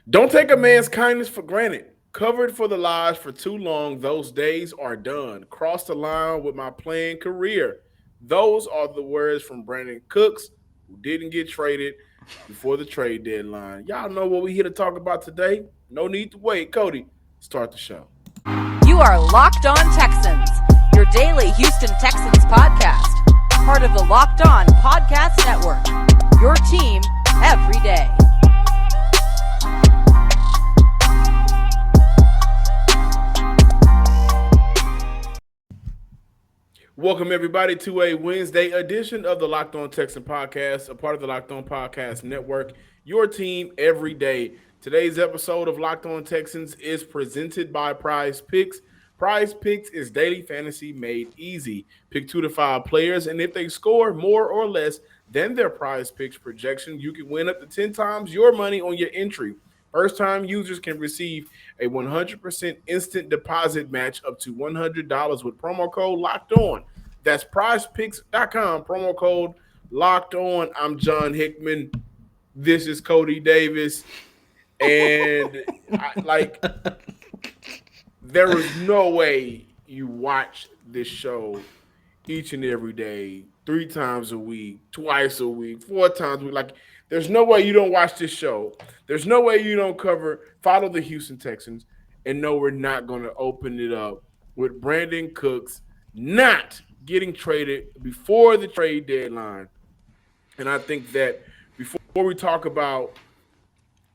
Don't take a man's kindness for granted. Covered for the lies for too long, those days are done. Cross the line with my playing career. Those are the words from Brandin Cooks, who didn't get traded before the trade deadline. Y'all know what we here to talk about today. No need to wait. Cody, start the show. You are Locked On Texans, your daily Houston Texans podcast. Part of the Locked On Podcast Network, your team every day. Welcome, everybody, to a Wednesday edition of the Locked On Texan podcast, a part of the Locked On Podcast Network, your team every day. Today's episode of Locked On Texans is presented by Prize Picks. Prize Picks is daily fantasy made easy. Pick 2 to 5 players, and if they score more or less than their Prize Picks projection, you can win up to 10 times your money on your entry. First-time users can receive a 100% instant deposit match up to $100 with promo code LOCKED ON. That's prizepicks.com, promo code LOCKED ON. I'm John Hickman. This is Cody Davis. And there is no way you watch this show each and every day, 3 times a week, twice a week, 4 times a week. There's no way you don't watch this show. There's no way you don't follow the Houston Texans, and no, we're not going to open it up with Brandin Cooks not getting traded before the trade deadline. And I think that before we talk about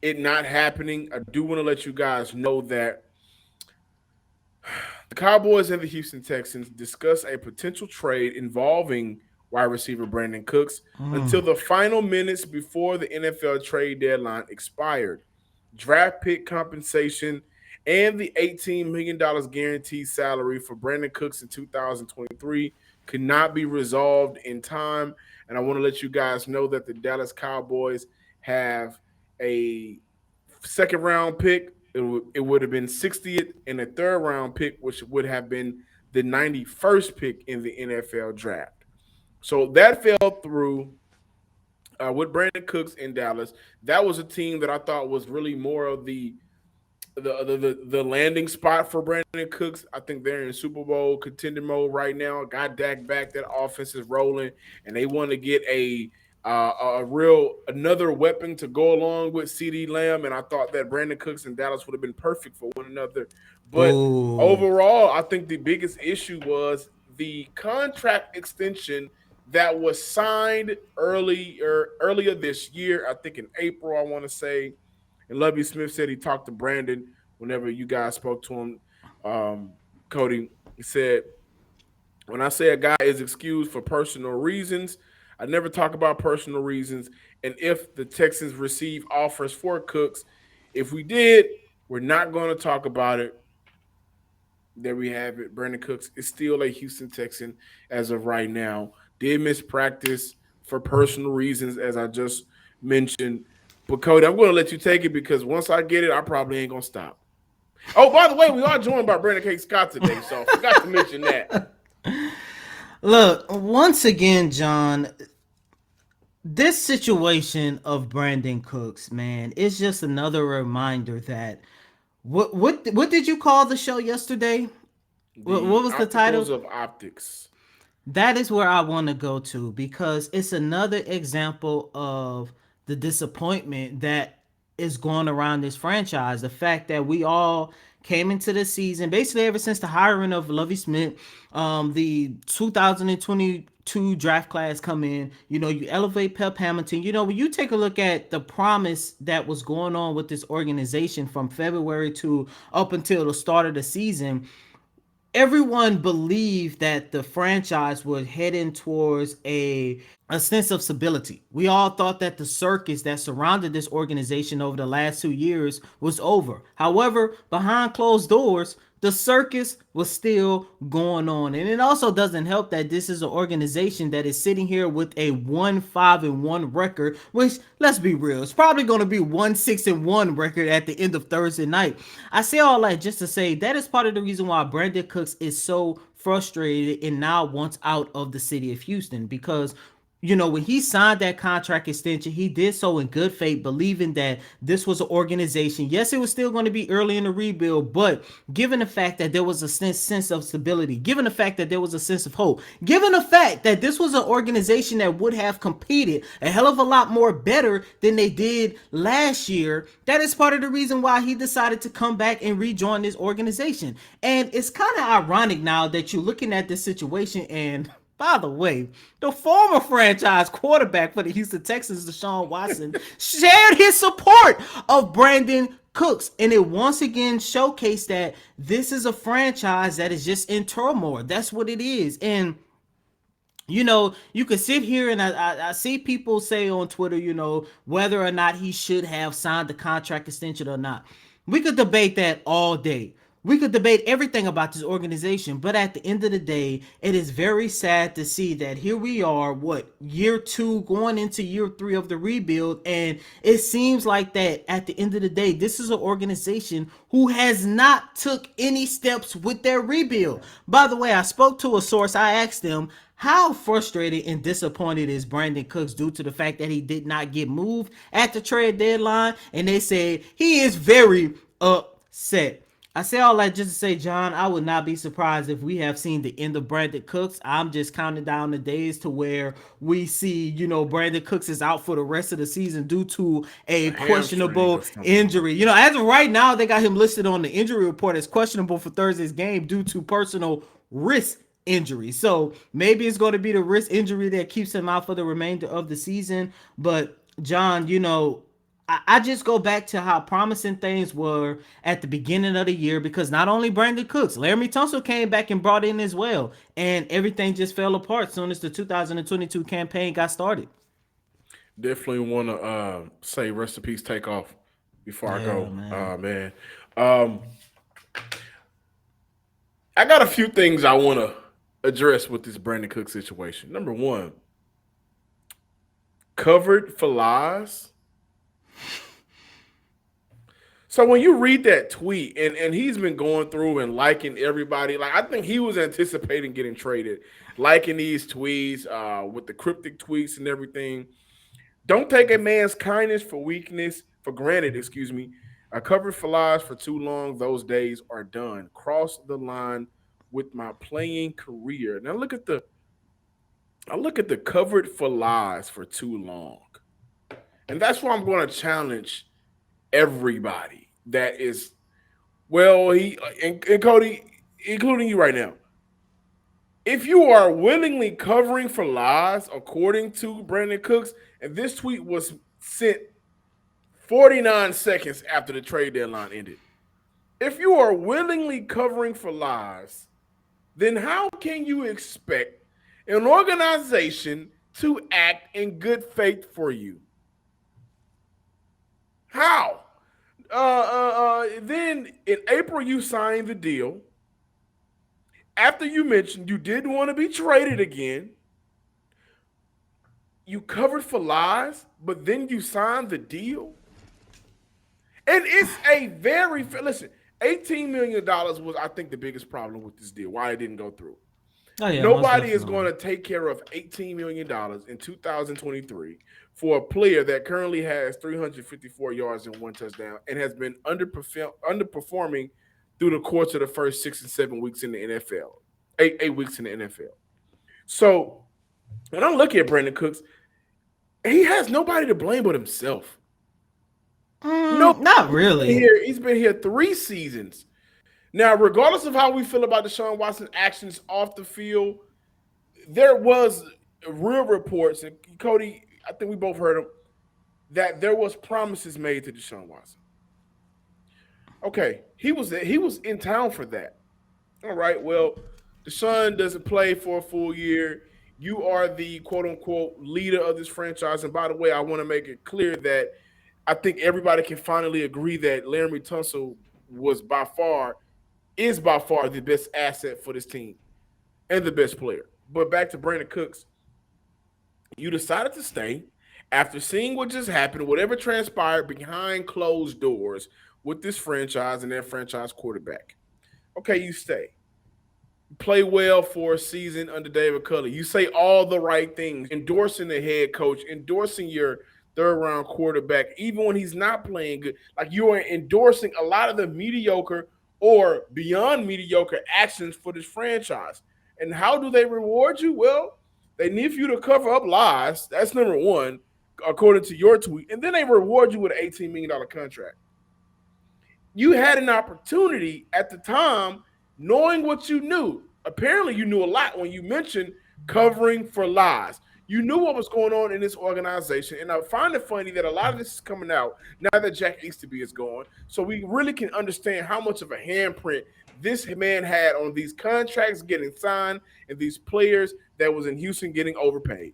it not happening, I do want to let you guys know that the Cowboys and the Houston Texans discuss a potential trade involving wide receiver Brandin Cooks until the final minutes before the NFL trade deadline expired. Draft pick compensation and the $18 million guaranteed salary for Brandin Cooks in 2023 could not be resolved in time. And I want to let you guys know that the Dallas Cowboys have a second-round pick. It would have been 60th and a third-round pick, which would have been the 91st pick in the NFL draft. So that fell through with Brandin Cooks in Dallas. That was a team that I thought was really more of the landing spot for Brandin Cooks. I think they're in Super Bowl contender mode right now. Got Dak back, that offense is rolling, and they want to get another weapon to go along with CeeDee Lamb. And I thought that Brandin Cooks and Dallas would have been perfect for one another. But overall, I think the biggest issue was the contract extension that was signed earlier this year. I think in April, I want to say. And Lovie Smith said he talked to Brandon whenever you guys spoke to him, Cody. He said, when I say a guy is excused for personal reasons, I never talk about personal reasons. And if the Texans receive offers for Cooks, if we did, we're not going to talk about it. There we have it. Brandin Cooks is still a Houston Texan as of right now. Did miss practice for personal reasons, as I just mentioned. But, Cody, I'm going to let you take it because once I get it, I probably ain't going to stop. Oh, by the way, we are joined by Brandon K. Scott today, so I forgot to mention that. Look, once again, John, this situation of Brandin Cooks, man, is just another reminder that what did you call the show yesterday? What was the title? Of Optics. That is where I want to go to because it's another example of the disappointment that is going around this franchise. The fact that we all came into the season, basically ever since the hiring of Lovie Smith, the 2022 draft class come in, you elevate Pep Hamilton. When you take a look at the promise that was going on with this organization from February to up until the start of the season, everyone believed that the franchise was heading towards a sense of stability. We all thought that the circus that surrounded this organization over the last 2 years was over. However, behind closed doors, the circus was still going on. And it also doesn't help that this is an organization that is sitting here with a 1-5-1 record, which, let's be real, it's probably going to be 1-6-1 record at the end of Thursday night. I say all that just to say that is part of the reason why Brandin Cooks is so frustrated and now wants out of the city of Houston, because when he signed that contract extension, he did so in good faith, believing that this was an organization. Yes, it was still going to be early in the rebuild, but given the fact that there was a sense of stability, given the fact that there was a sense of hope, given the fact that this was an organization that would have competed a hell of a lot more better than they did last year, that is part of the reason why he decided to come back and rejoin this organization. And it's kind of ironic now that you're looking at this situation and by the way, the former franchise quarterback for the Houston Texans, Deshaun Watson, shared his support of Brandin Cooks. And it once again showcased that this is a franchise that is just in turmoil. That's what it is. And you could sit here and I see people say on Twitter, whether or not he should have signed the contract extension or not. We could debate that all day. We could debate everything about this organization, but at the end of the day, it is very sad to see that here we are, year 2 going into year 3 of the rebuild, and it seems like that at the end of the day, this is an organization who has not took any steps with their rebuild. By the way, I spoke to a source. I asked them, how frustrated and disappointed is Brandin Cooks due to the fact that he did not get moved at the trade deadline? And they said he is very upset. I say all that just to say, John, I would not be surprised if we have seen the end of Brandin Cooks. I'm just counting down the days to where we see, Brandin Cooks is out for the rest of the season due to a questionable injury. As of right now, they got him listed on the injury report as questionable for Thursday's game due to personal wrist injury. So maybe it's going to be the wrist injury that keeps him out for the remainder of the season. But John, I just go back to how promising things were at the beginning of the year, because not only Brandin Cooks, Laramie Tunsil came back and brought in as well, and everything just fell apart as soon as the 2022 campaign got started. Definitely want to say rest in peace, take off before I go. Man. I got a few things I want to address with this Brandin Cooks situation. Number one, covered for lies. So when you read that tweet, and he's been going through and liking everybody, like I think he was anticipating getting traded, liking these tweets with the cryptic tweets and everything. Don't take a man's kindness for weakness for granted. Excuse me. I covered for lies for too long. Those days are done. Cross the line with my playing career. Now look at the covered for lies for too long, and that's why I'm going to challenge everybody that is, and Cody, including you right now. If you are willingly covering for lies, according to Brandin Cooks, and this tweet was sent 49 seconds after the trade deadline ended. If you are willingly covering for lies, then how can you expect an organization to act in good faith for you? How? Then in April, you signed the deal. After you mentioned you didn't want to be traded again, you covered for lies, but then you signed the deal. And it's a listen, $18 million was, I think, the biggest problem with this deal, why it didn't go through. Oh, yeah, nobody is going to take care of $18 million in 2023 for a player that currently has 354 yards and 1 touchdown and has been underperforming through the course of the first 6 and 7 weeks in the NFL, 8 weeks in the NFL. So when I look at Brandin Cooks, he has nobody to blame but himself. No, not really. He's been here 3 seasons. Now, regardless of how we feel about Deshaun Watson's actions off the field, there was real reports, and Cody, I think we both heard them, that there was promises made to Deshaun Watson. Okay, he was in town for that. All right, well, Deshaun doesn't play for a full year. You are the quote-unquote leader of this franchise. And by the way, I want to make it clear that I think everybody can finally agree that Laramie Tunsil is by far the best asset for this team and the best player. But back to Brandin Cooks, you decided to stay after seeing what just happened, whatever transpired behind closed doors with this franchise and their franchise quarterback. Okay, you stay. play well for a season under David Culley. You say all the right things, endorsing the head coach, endorsing your third round quarterback, even when he's not playing good. Like you are endorsing a lot of the mediocre or beyond mediocre actions for this franchise. And how do they reward you? Well, they need for you to cover up lies. That's number one, according to your tweet. And then they reward you with an $18 million contract. You had an opportunity at the time, knowing what you knew. Apparently, you knew a lot when you mentioned covering for lies. You knew what was going on in this organization. And I find it funny that a lot of this is coming out now that Jack Easterby is gone. So we really can understand how much of a handprint this man had on these contracts getting signed and these players that was in Houston getting overpaid.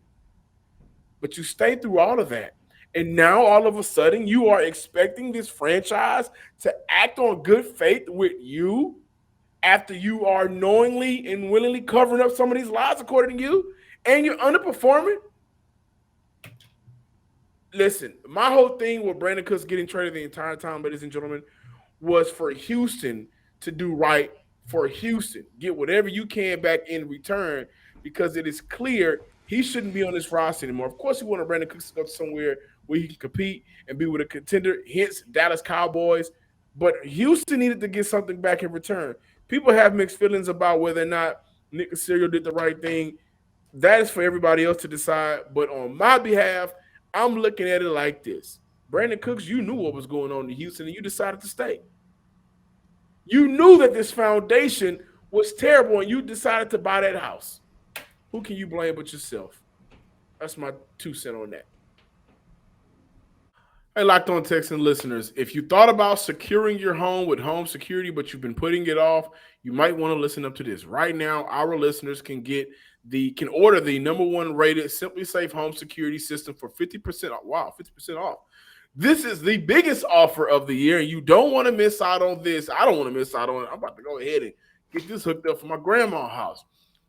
But you stayed through all of that. And now all of a sudden you are expecting this franchise to act on good faith with you after you are knowingly and willingly covering up some of these lies according to you, and you're underperforming. Listen, my whole thing with Brandin Cooks getting traded the entire time, ladies and gentlemen, was for Houston to do right for Houston. Get whatever you can back in return, because it is clear he shouldn't be on this roster anymore. Of course, he wanted Brandin Cooks to go somewhere where he can compete and be with a contender, hence Dallas Cowboys. But Houston needed to get something back in return. People have mixed feelings about whether or not Nick Caserio did the right thing. That is for everybody else to decide. But on my behalf, I'm looking at it like this. Brandin Cooks, you knew what was going on in Houston, and you decided to stay. You knew that this foundation was terrible, and you decided to buy that house. Who can you blame but yourself? That's my 2 cents on that. Hey, Locked On Texan listeners, if you thought about securing your home with home security, but you've been putting it off, you might want to listen up to this. Right now, our listeners can order the #1 rated Simply Safe home security system for 50% off. Wow, 50% off. This is the biggest offer of the year, and you don't want to miss out on this. I don't want to miss out on it. I'm about to go ahead and get this hooked up for my grandma's house.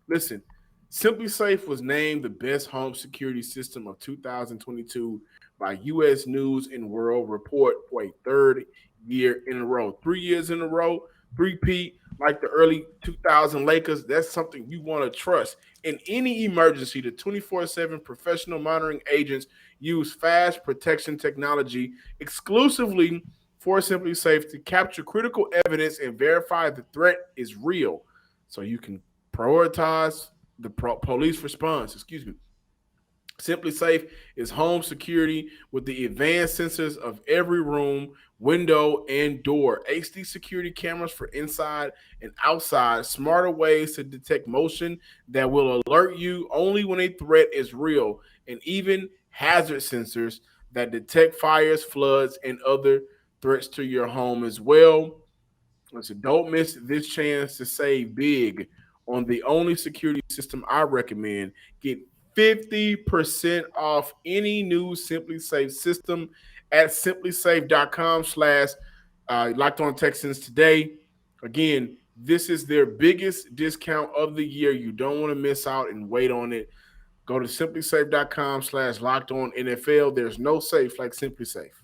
Listen, Simply Safe was named the best home security system of 2022 by U.S. News and World Report for a third year in a row. 3 years in a row, three-peat, like the early 2000 Lakers. That's something you want to trust. In any emergency, the 24/7 professional monitoring agents use fast protection technology exclusively for Simply Safe to capture critical evidence and verify the threat is real, so you can prioritize the police response. Simply Safe is home security with the advanced sensors of every room, window, and door. HD security cameras for inside and outside. Smarter ways to detect motion that will alert you only when a threat is real. And even hazard sensors that detect fires, floods, and other threats to your home as well. So don't miss this chance to save big on the only security system I recommend. Get 50% off any new Simply Safe system at simplysafe.com/Locked On Texans today. Again, this is their biggest discount of the year. You don't want to miss out and wait on it. Go to simplysafe.com/Locked On NFL. There's no safe like Simply Safe.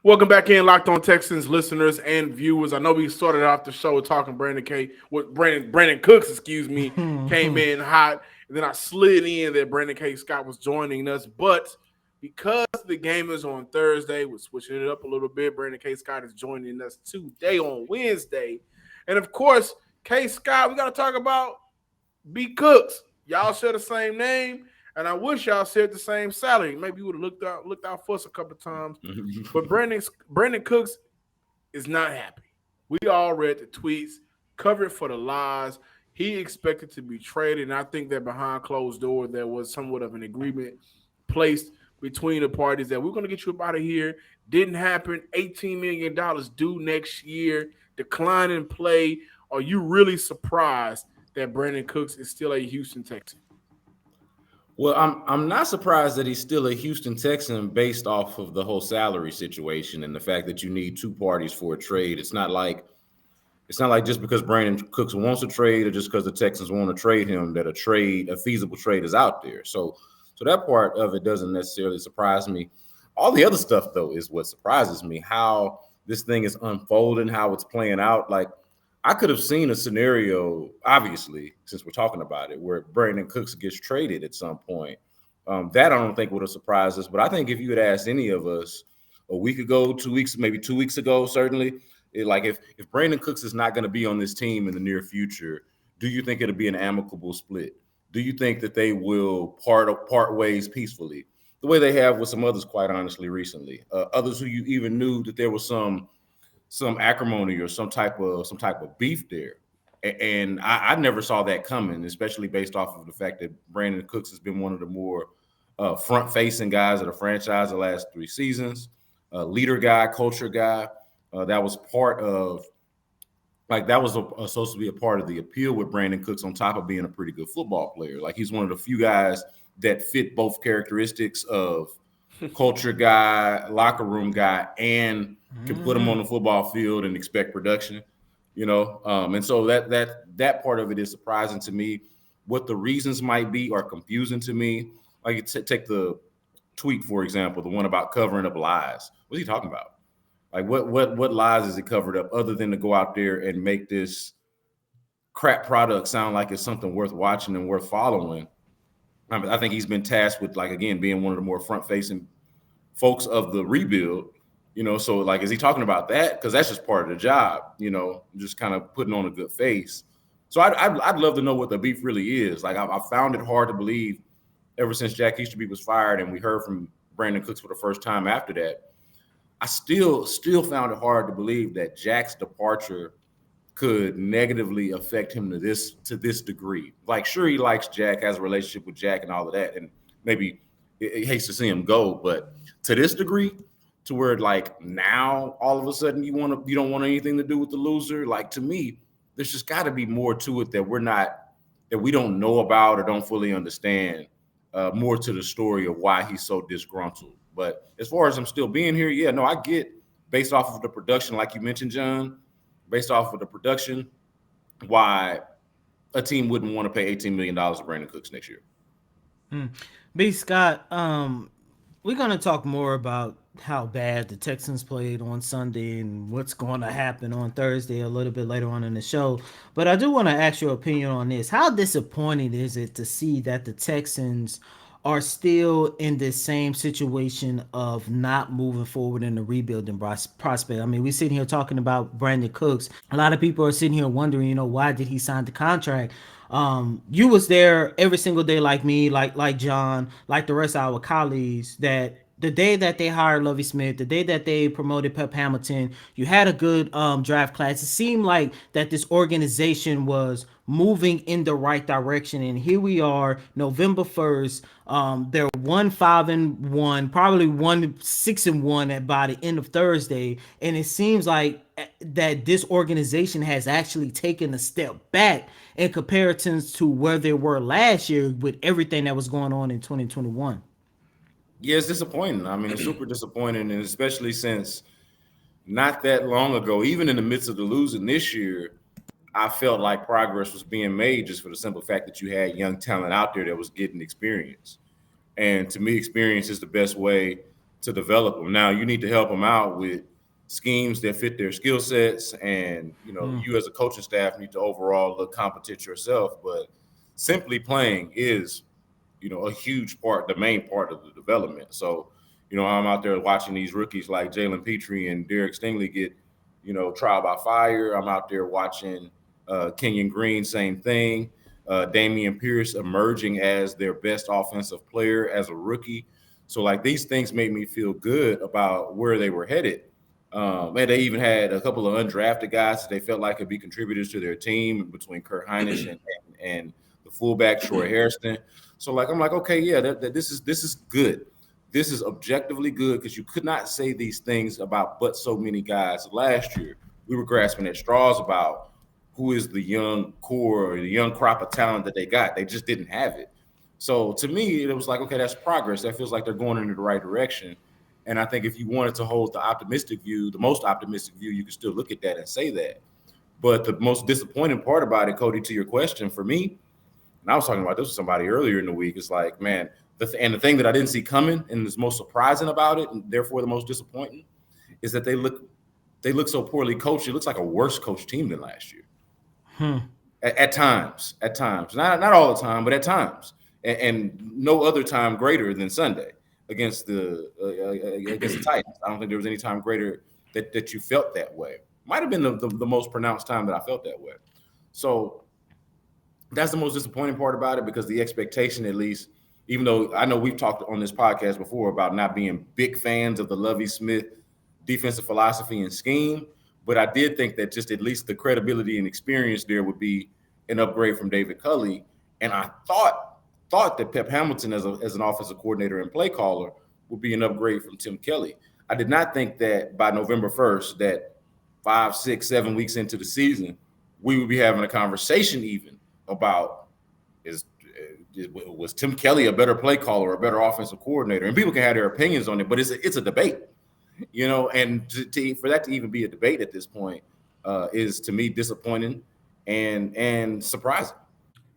Welcome back in, Locked On Texans listeners and viewers. I know we started off the show talking Brandin Cooks, came in hot. And then I slid in that Brandon K. Scott was joining us. But because the game is on Thursday, we're switching it up a little bit. Brandon K. Scott is joining us today on Wednesday. And, of course, K. Scott, we got to talk about B. Cooks. Y'all share the same name, and I wish y'all shared the same salary. Maybe you would have looked out for us a couple of times. But Brandin Cooks is not happy. We all read the tweets, covered for the lies. He expected to be traded, and I think that behind closed doors there was somewhat of an agreement placed between the parties that we're going to get you up out of here. Didn't happen. $18 million due next year. Decline in play. Are you really surprised that Brandin Cooks is still a Houston Texan? Well, I'm not surprised that he's still a Houston Texan based off of the whole salary situation and the fact that you need two parties for a trade. It's not like just because Brandin Cooks wants to trade or just because the Texans want to trade him that a feasible trade is out there. So that part of it doesn't necessarily surprise me. All the other stuff, though, is what surprises me, how this thing is unfolding, how it's playing out. Like, I could have seen a scenario, obviously, since we're talking about it, where Brandin Cooks gets traded at some point. That I don't think would have surprised us. But I think if you had asked any of us a week ago, 2 weeks, maybe 2 weeks ago, certainly, like if Brandin Cooks is not going to be on this team in the near future, do you think it'll be an amicable split? Do you think that they will part ways peacefully, the way they have with some others, quite honestly, recently? Others who you even knew that there was some acrimony or some type of beef there. And I never saw that coming, especially based off of the fact that Brandin Cooks has been one of the more front-facing guys of the franchise the last 3 seasons, leader guy, culture guy. That was part of, like, that was supposed to be a part of the appeal with Brandin Cooks, on top of being a pretty good football player. Like, he's one of the few guys that fit both characteristics of culture guy, locker room guy, and can put him on the football field and expect production, and so that part of it is surprising to me. What the reasons might be are confusing to me. Like, take the tweet, for example, the one about covering up lies. What's he talking about? Like, what lies is it covered up, other than to go out there and make this crap product sound like it's something worth watching and worth following? I think he's been tasked with, like, again, being one of the more front-facing folks of the rebuild, so, like, is he talking about that? Because that's just part of the job, just kind of putting on a good face. So I'd love to know what the beef really is. Like, I found it hard to believe ever since Jack Easterby was fired and we heard from Brandin Cooks for the first time after that. I still found it hard to believe that Jack's departure could negatively affect him to this degree. Like, sure, he likes Jack, has a relationship with Jack and all of that, and maybe he hates to see him go, but to this degree, to where, like, now all of a sudden you don't want anything to do with the loser. Like, to me, there's just got to be more to it that we don't know about or don't fully understand. More to the story of why he's so disgruntled. But as far as him still being here, yeah, no, I get, based off of the production, like you mentioned, John, based off of the production, why a team wouldn't want to pay $18 million to Brandin Cooks next year. B. Scott, we're going to talk more about how bad the Texans played on Sunday and what's going to happen on Thursday a little bit later on in the show. But I do want to ask your opinion on this. How disappointing is it to see that the Texans are still in this same situation of not moving forward in the rebuilding prospect? I mean, we're sitting here talking about Brandin Cooks. A lot of people are sitting here wondering, why did he sign the contract? You was there every single day, like me, like John, like the rest of our colleagues, that the day that they hired Lovie Smith, the day that they promoted Pep Hamilton, you had a good draft class. It seemed like that this organization was moving in the right direction. And here we are, November 1st. They're 1-5-1, probably 1-6-1 by the end of Thursday. And it seems like that this organization has actually taken a step back in comparison to where they were last year with everything that was going on in 2021. Yeah, it's disappointing. I mean, it's super disappointing, and especially since not that long ago, even in the midst of the losing this year, I felt like progress was being made just for the simple fact that you had young talent out there that was getting experience. And to me, experience is the best way to develop them. Now, you need to help them out with schemes that fit their skill sets, and you as a coaching staff need to overall look competent yourself. But simply playing is a huge part, the main part of the development. So, I'm out there watching these rookies like Jalen Petrie and Derek Stingley get, trial by fire. I'm out there watching Kenyon Green, same thing. Dameon Pierce emerging as their best offensive player as a rookie. So, like, these things made me feel good about where they were headed. And they even had a couple of undrafted guys that they felt like could be contributors to their team, between Kurt Hinish and the fullback Troy Hairston. So, like, I'm like, okay, yeah, this is good. This is objectively good, because you could not say these things about but so many guys last year. We were grasping at straws about who is the young core or the young crop of talent that they got. They just didn't have it. So to me, it was like, okay, that's progress. That feels like they're going in the right direction. And I think if you wanted to hold the most optimistic view, you could still look at that and say that. But the most disappointing part about it, Cody, to your question, for me, and I was talking about this with somebody earlier in the week, it's like, man, the thing that I didn't see coming and is most surprising about it, and therefore the most disappointing, is that they look so poorly coached. It looks like a worse coached team than last year. At times, not all the time, but at times, and no other time greater than Sunday against the Titans. I don't think there was any time greater that you felt that way. Might have been the most pronounced time that I felt that way. So that's the most disappointing part about it, because the expectation, at least, even though I know we've talked on this podcast before about not being big fans of the Lovie Smith defensive philosophy and scheme, but I did think that just at least the credibility and experience there would be an upgrade from David Culley. And I thought that Pep Hamilton as an offensive coordinator and play caller would be an upgrade from Tim Kelly. I did not think that by November 1st, that 5, 6, 7 weeks into the season, we would be having a conversation even about was Tim Kelly a better play caller or a better offensive coordinator? And people can have their opinions on it, but it's a debate, and for that to even be a debate at this point is, to me, disappointing and surprising.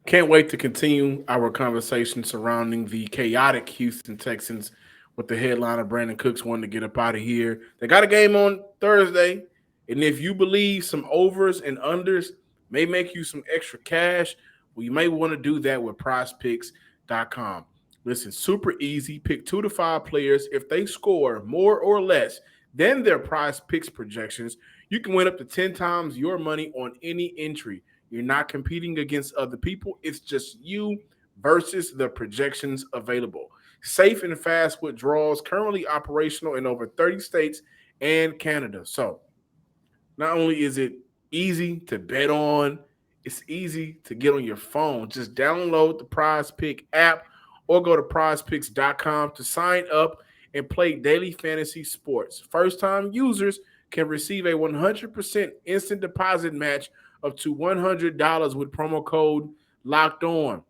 Can't wait to continue our conversation surrounding the chaotic Houston Texans with the headliner Brandin Cooks wanting to get up out of here. They got a game on Thursday, and if you believe some overs and unders may make you some extra cash, well, you may want to do that with prizepicks.com. Listen, super easy. Pick 2 to 5 players. If they score more or less than their prize picks projections, you can win up to 10 times your money on any entry. You're not competing against other people. It's just you versus the projections available. Safe and fast withdrawals, currently operational in over 30 states and Canada. So not only is it easy to bet on, it's easy to get on your phone. Just download the Prize Pick app or go to prizepicks.com to sign up and play daily fantasy sports. First-time users can receive a 100% instant deposit match up to $100 with promo code Locked On.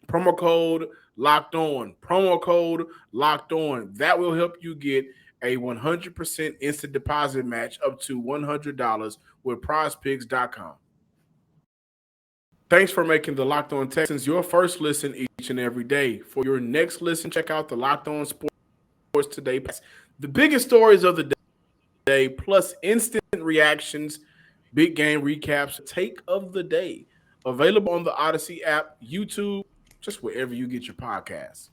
Promo code Locked On. Promo code Locked On. That will help you get a 100% instant deposit match up to $100 with prizepicks.com. Thanks for making the Locked On Texans your first listen each and every day. For your next listen, check out the Locked On Sports Today. The biggest stories of the day, plus instant reactions, big game recaps, take of the day. Available on the Odyssey app, YouTube, just wherever you get your podcasts.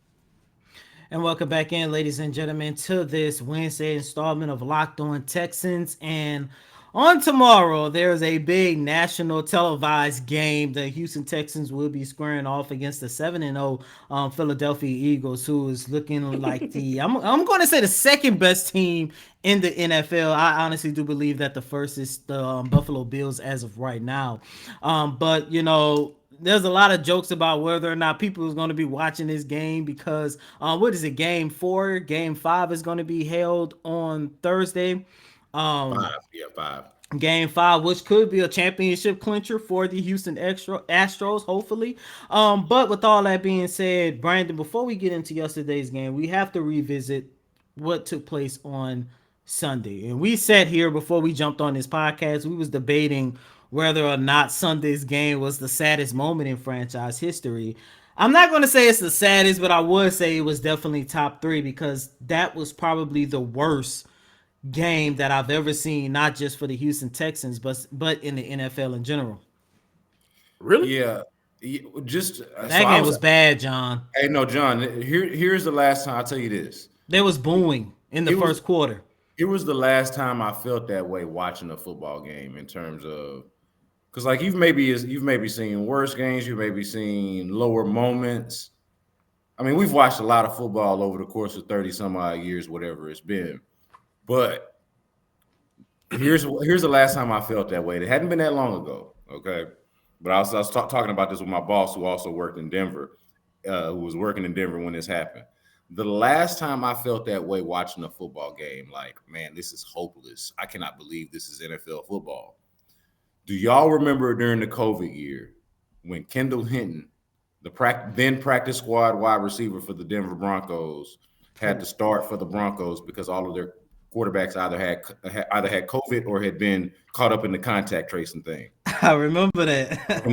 And welcome back in, ladies and gentlemen, to this Wednesday installment of Locked On Texans. And on tomorrow, there's a big national televised game. The Houston Texans will be squaring off against the 7-0 Philadelphia Eagles, who is looking like I'm going to say the second best team in the NFL. I honestly do believe that the first is the Buffalo Bills as of right now. But there's a lot of jokes about whether or not people is going to be watching this game because what is it? Game 4, Game 5 is going to be held on Thursday. 5. Game 5, which could be a championship clincher for the Houston Astros, hopefully. But with all that being said, Brandon, before we get into yesterday's game, we have to revisit what took place on Sunday. And we sat here before we jumped on this podcast. We was debating whether or not Sunday's game was the saddest moment in franchise history. I'm not going to say it's the saddest, but I would say it was definitely top 3 because that was probably the worst game that I've ever seen, not just for the Houston Texans, but in the NFL in general. Really? Yeah. Just that game was bad, John. Hey, no, John. Here's the last time. I'll tell you this. There was booing in the first quarter. It was the last time I felt that way watching a football game, in terms of, because like you've maybe seen worse games, you've maybe seen lower moments. I mean, we've watched a lot of football over the course of 30 some odd years, whatever it's been. But here's the last time I felt that way. It hadn't been that long ago, okay? But I was talking about this with my boss, who also worked in Denver, who was working in Denver when this happened. The last time I felt that way watching a football game, like, man, this is hopeless. I cannot believe this is NFL football. Do y'all remember during the COVID year when Kendall Hinton, the then practice squad wide receiver for the Denver Broncos, had to start for the Broncos because all of their quarterbacks either had COVID or had been caught up in the contact tracing thing? I remember that.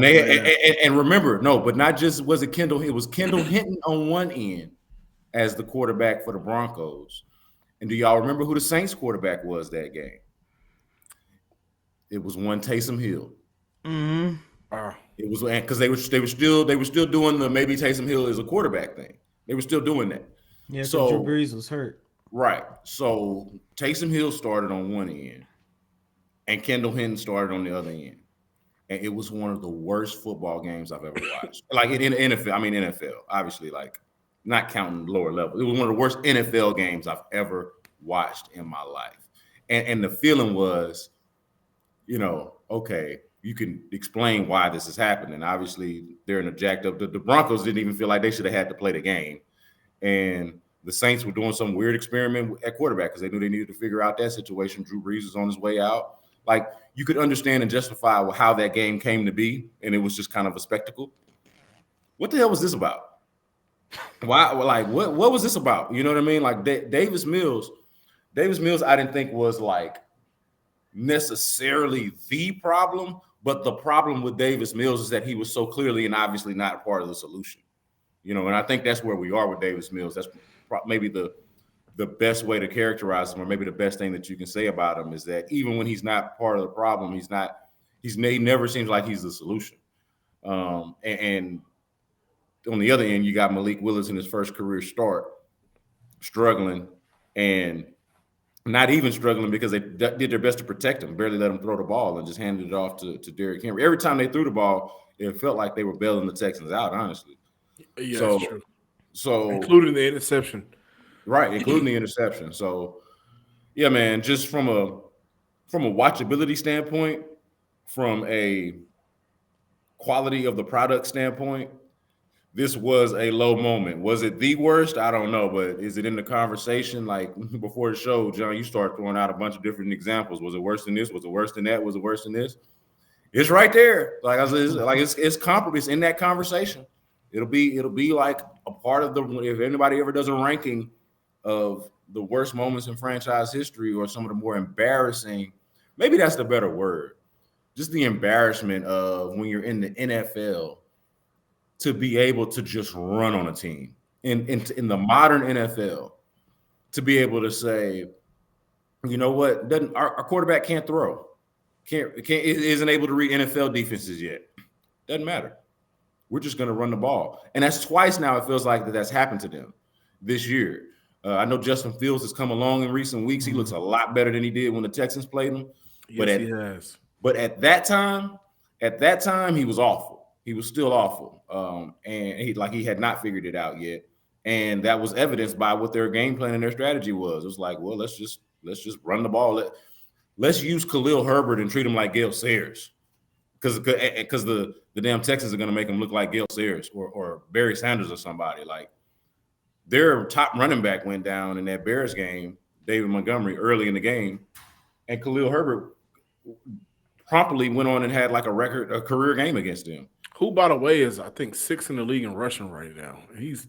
and remember, no, but not just was it Kendall, it was Kendall Hinton on one end as the quarterback for the Broncos. And do y'all remember who the Saints quarterback was that game? It was one Taysom Hill. Mm-hmm. It was because they were still doing the maybe Taysom Hill is a quarterback thing. They were still doing that. Yeah, because Drew So Brees was hurt. right. So Taysom Hill started on one end, and Kendall Hinton started on the other end, and it was one of the worst football games I've ever watched. Like in NFL, I mean NFL, obviously, like not counting lower level. It was one of the worst NFL games I've ever watched in my life, and the feeling was, okay, you can explain why this is happening. Obviously, they're in a jacked up. The Broncos didn't even feel like they should have had to play the game, and the Saints were doing some weird experiment at quarterback because they knew they needed to figure out that situation. Drew Brees was on his way out. Like you could understand and justify how that game came to be, and it was just kind of a spectacle. What the hell was this about? Why? Like what? What was this about? You know what I mean? Like Davis Mills. Davis Mills, I didn't think was like necessarily the problem, but the problem with Davis Mills is that he was so clearly and obviously not part of the solution. And I think that's where we are with Davis Mills. That's maybe the best way to characterize him, or maybe the best thing that you can say about him is that even when he's not part of the problem, he never seems like he's the solution. And on the other end, you got Malik Willis in his first career start, struggling, and not even struggling because they did their best to protect him, barely let him throw the ball and just handed it off to Derrick Henry. Every time they threw the ball, it felt like they were bailing the Texans out, honestly. Yeah, so, that's true. So including the interception. Right, including the interception. So yeah, man, just from a watchability standpoint, from a quality of the product standpoint, this was a low moment. Was it the worst? I don't know, but is it in the conversation? Like before the show, John, you start throwing out a bunch of different examples. Was it worse than this? Was it worse than that? Was it worse than this? It's right there. Like I said, it's comparable. It's in that conversation. It'll be like a part of the. If anybody ever does a ranking of the worst moments in franchise history or some of the more embarrassing, maybe that's the better word. Just the embarrassment of when you're in the NFL to be able to just run on a team in the modern NFL, to be able to say, you know what, our quarterback can't throw, isn't able to read NFL defenses yet. Doesn't matter. We're just going to run the ball, and that's twice now. It feels like that's happened to them this year. I know Justin Fields has come along in recent weeks. He looks a lot better than he did when the Texans played him. Yes, he has. But at that time, he was awful. He was still awful, and he had not figured it out yet. And that was evidenced by what their game plan and their strategy was. It was like, well, let's just run the ball. Let's use Khalil Herbert and treat him like Gale Sayers, because the damn Texans are going to make him look like Gale Sayers or Barry Sanders or somebody. Like their top running back went down in that Bears game, David Montgomery, early in the game, and Khalil Herbert promptly went on and had like a career game against them. Who, by the way, is I think 6th in the league in rushing right now. He's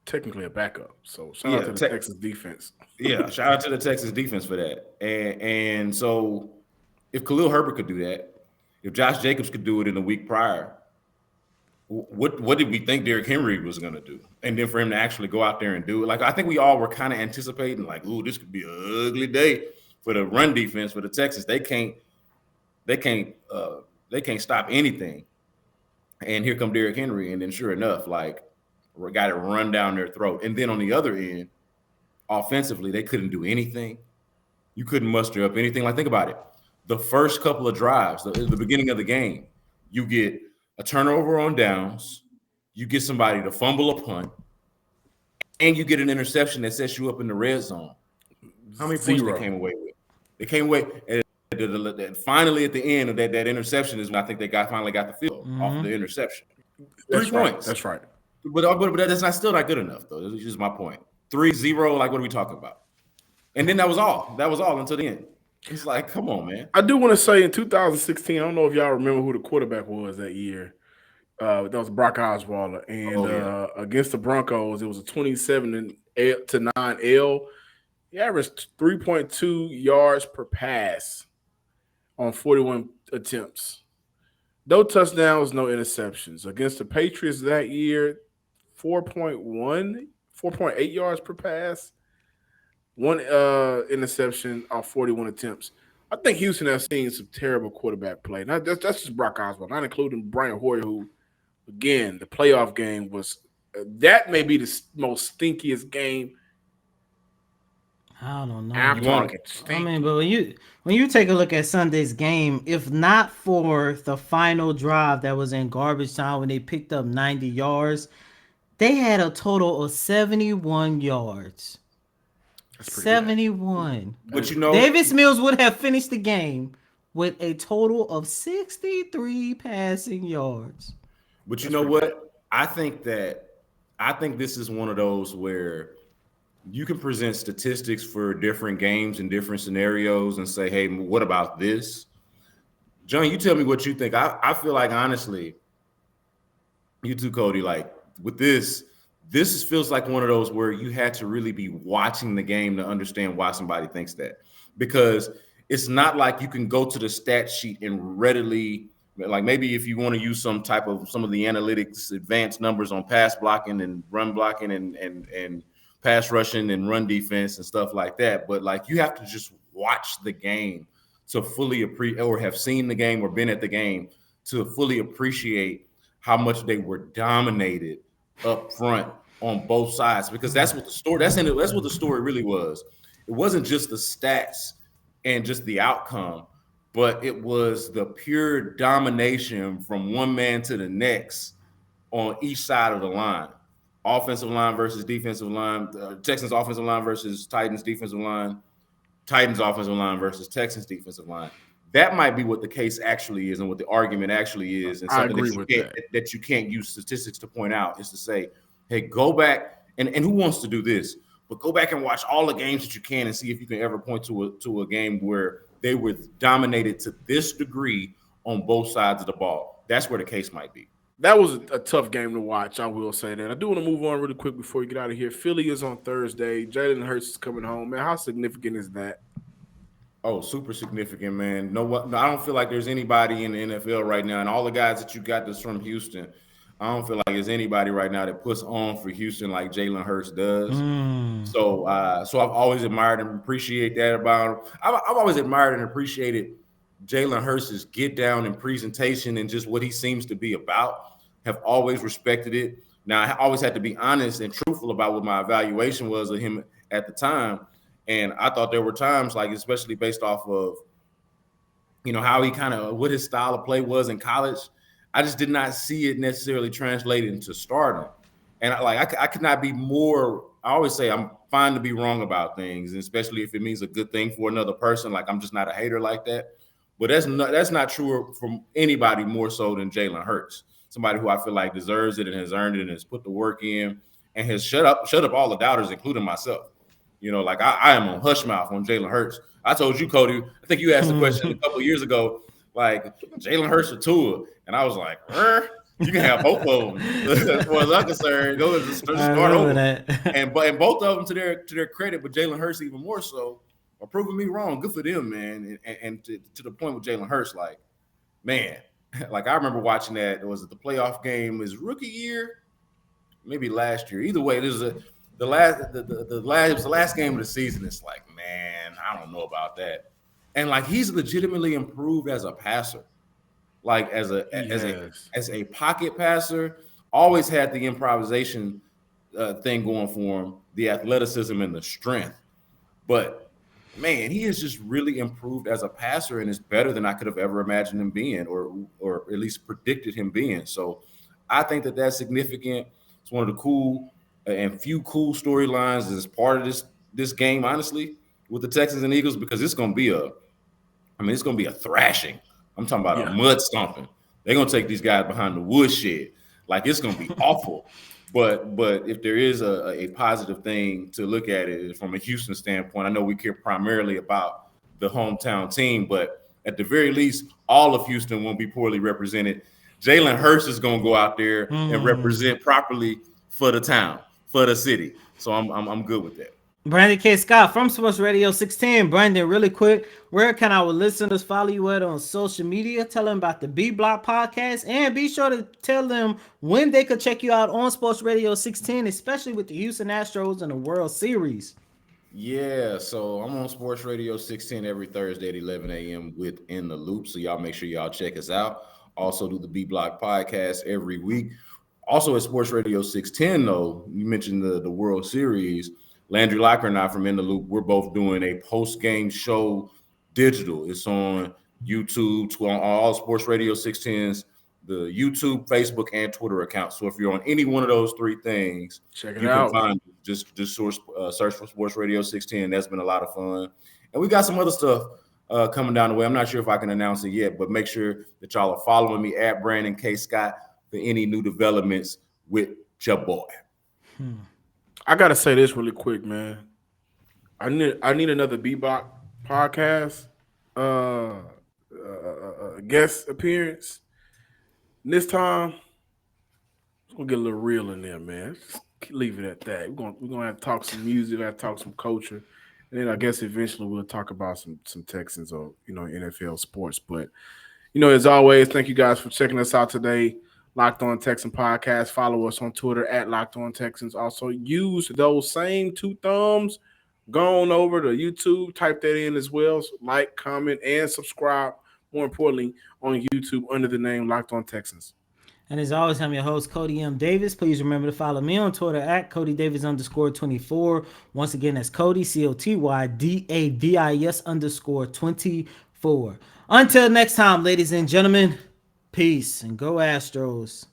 technically a backup. So shout out to the Texas defense. Yeah, shout out to the Texas defense for that. And so if Khalil Herbert could do that, if Josh Jacobs could do it in the week prior, what did we think Derrick Henry was going to do? And then for him to actually go out there and do it, like I think we all were kind of anticipating, like, ooh, this could be an ugly day for the run defense for the Texans. They can't stop anything. And here come Derrick Henry, and then sure enough, like we got it run down their throat. And then on the other end, offensively, they couldn't do anything. You couldn't muster up anything. Like think about it. The first couple of drives, the beginning of the game, you get a turnover on downs, you get somebody to fumble a punt, and you get an interception that sets you up in the red zone. How many points they came away with? They came away, and finally at the end of that interception is when I think they finally got the field off of the interception. 3 points. That's right. But that's still not good enough, though. That's just my point. 3-0, like what are we talking about? And then that was all. That was all until the end. It's like, come on, man. I do want to say in 2016, I don't know if y'all remember who the quarterback was that year. That was Brock Osweiler. And against the Broncos, it was a 27-9 L. He averaged 3.2 yards per pass on 41 attempts. No touchdowns, no interceptions. Against the Patriots that year, 4.8 yards per pass, 1 interception on 41 attempts. I think Houston has seen some terrible quarterback play. Not that's just Brock Osweiler, not including Brian Hoyer, who again the playoff game was that may be the most stinkiest game. I don't know. I'm talking I mean, stinky. but when you take a look at Sunday's game, if not for the final drive that was in garbage time when they picked up 90 yards, they had a total of 71 yards. That's pretty bad. 71. But you know, Davis Mills would have finished the game with a total of 63 passing yards. but you That's know pretty bad. what? I think this is one of those where you can present statistics for different games and different scenarios and say, hey, what about this? John, you tell me what you think. I feel like honestly, you too, Cody, like with this feels like one of those where you had to really be watching the game to understand why somebody thinks that. Because it's not like you can go to the stat sheet and readily, like maybe if you want to use some of the analytics advanced numbers on pass blocking and run blocking and pass rushing and run defense and stuff like that. But like you have to just watch the game to fully appreciate, or have seen the game or been at the game to fully appreciate how much they were dominated up front on both sides, because that's what the story that's what the story really was. It wasn't just the stats and just the outcome, but it was the pure domination from one man to the next on each side of the line. Offensive line versus defensive line, Texans offensive line versus Titans defensive line, Titans offensive line versus Texans defensive line. That might be what the case actually is and what the argument actually is, and I something agree that with that you can't use statistics to point out is to say, hey, go back and who wants to do this? But go back and watch all the games that you can and see if you can ever point to a game where they were dominated to this degree on both sides of the ball. That's where the case might be. That was a tough game to watch. I will say that. I do want to move on really quick before we get out of here. Philly is on Thursday. Jalen Hurts is coming home. Man, how significant is that? Oh, super significant, man. No, I don't feel like there's anybody in the NFL right now, and all the guys that you got that's from Houston, I don't feel like there's anybody right now that puts on for Houston like Jalen Hurts does. So I've always admired and appreciate that about him. I've always admired and appreciated Jalen Hurts' get down and presentation and just what he seems to be about. Have always respected it. Now, I always had to be honest and truthful about what my evaluation was of him at the time. And I thought there were times, like especially based off of, how he what his style of play was in college. I just did not see it necessarily translated into stardom. And I could not be more. I always say I'm fine to be wrong about things, and especially if it means a good thing for another person. Like I'm just not a hater like that. But that's not true from anybody more so than Jalen Hurts. Somebody who I feel like deserves it and has earned it and has put the work in and has shut up all the doubters, including myself. Like I am on hush mouth on Jalen Hurts. I told you, Cody, I think you asked a question a couple of years ago, like Jalen Hurts or Tua, and I was like, you can have both of them. As far as I'm concerned, go and start over. And both of them, to their credit, but Jalen Hurts even more so, are proving me wrong. Good for them, man. And to the point with Jalen Hurts, like, man, like I remember watching that. Was it the playoff game his rookie year? Maybe last year. Either way, this is the last game of the season. It's like, man, I don't know about that. And like he's legitimately improved as a passer, like as a pocket passer. Always had the improvisation thing going for him, the athleticism and the strength. But man, he has just really improved as a passer and is better than I could have ever imagined him being, or at least predicted him being. So I think that that's significant. It's one of the cool and few cool storylines as part of this game, honestly, with the Texans and Eagles, because it's going to be a thrashing. I'm talking about a mud stomping. They're going to take these guys behind the woodshed. Like it's going to be awful. But if there is a positive thing to look at it from a Houston standpoint, I know we care primarily about the hometown team, but at the very least, all of Houston won't be poorly represented. Jalen Hurts is going to go out there and represent properly for the town, for the city. So I'm good with that. Brandon K. Scott from Sports Radio 610. Brandon, really quick, where can our listeners follow you at on social media? Tell them about the B Block podcast, and be sure to tell them when they could check you out on Sports Radio 610, especially with the Houston Astros and the World Series. Yeah, so I'm on Sports Radio 610 every Thursday at 11 a.m. with In the Loop. So y'all make sure y'all check us out. Also do the B Block podcast every week. Also at Sports Radio 610, though, you mentioned the World Series. Landry Locker and I from In the Loop, we're both doing a post-game show digital. It's on YouTube, on all Sports Radio 610s, the YouTube, Facebook, and Twitter accounts. So if you're on any one of those three things, Check it you can out. find just search for Sports Radio 610. That's been a lot of fun. And we got some other stuff coming down the way. I'm not sure if I can announce it yet, but make sure that y'all are following me at Brandon K. Scott for any new developments with your boy. I gotta say this really quick, man. I need another Bebop podcast guest appearance. And this time, it's gonna get a little real in there, man. Just leave it at that. We're gonna have to talk some music, have to talk some culture, and then I guess eventually we'll talk about some Texans or NFL sports. But as always, thank you guys for checking us out today. Locked On Texan Podcast. Follow us on Twitter at Locked On Texans. Also, use those same two thumbs. Go on over to YouTube, type that in as well. So like, comment, and subscribe. More importantly, on YouTube under the name Locked On Texans. And as always, I'm your host, Cody M. Davis. Please remember to follow me on Twitter at CodyDavis_24. Once again, that's Cody, COTYDAVIS_24. Until next time, ladies and gentlemen, peace and go Astros.